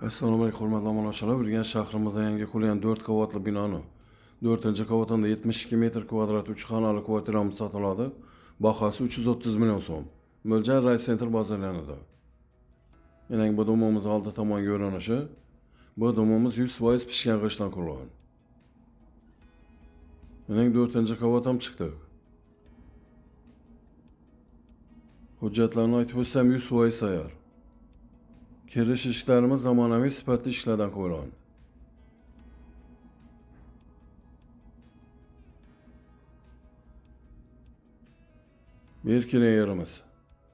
Assalomu alaykum hurmatli obunachilar. Urganch shahrimizda yangi qurilgan 4 qavatli binoni 4-qavatida 72 metr kvadrat 3 xonali kvartiramiz sotiladi. Bahosi 330 million so'm. Mo'ljal Ray Center bozorlanadi. Yana bu domimiz oldi tomon ko'rinishi. Bu domimiz 100% pishgan g'ishtdan qurilgan. Yana 4-qavat ham chiqdi. Hujjatlarni aytib o'tsam 100% tayyor. Kirish ishlarimiz zamonaviy sifatli ishlardan qurilgan. Bir yerimiz.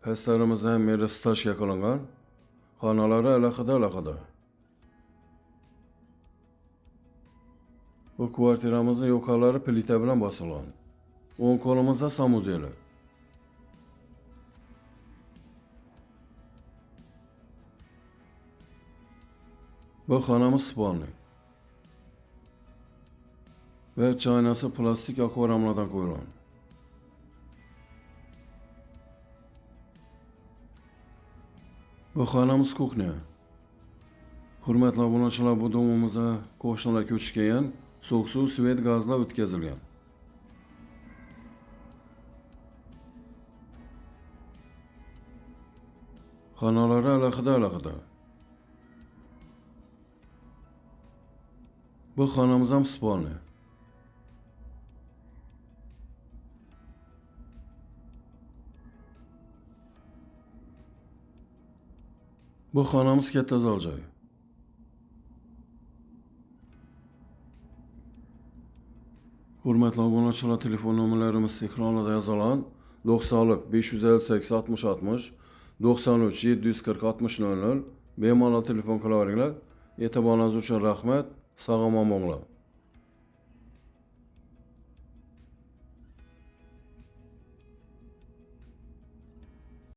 Pastlarimizda ham meri stajga qilingan. Xonalari alohida. Bu kvartiramizning yoqalari plita bilan bosilgan. O'ng qo'limizda samuzeli. Bu xonamiz spalni. Ve chaynasi plastik akvaramlardan qo'yilgan. Bu xonamiz kuxnya. Hurmatli obunachilar, bu domimizda qo'shnilar ko'chgan, so'q suv, svet, gazlar o'tkazilgan. Xonalari alohida. Bu xonamiz ham spalni. Bu xonamiz katta zal joy. Hurmatli obunachilar, telefon nomerlarimiz ekranlarda yozilgan. 90lik 558 60 60 93 740 60 00 bemalol telefon qilaveringlar. E'tiboringiz uchun rahmat. Sog'lom bo'linglar.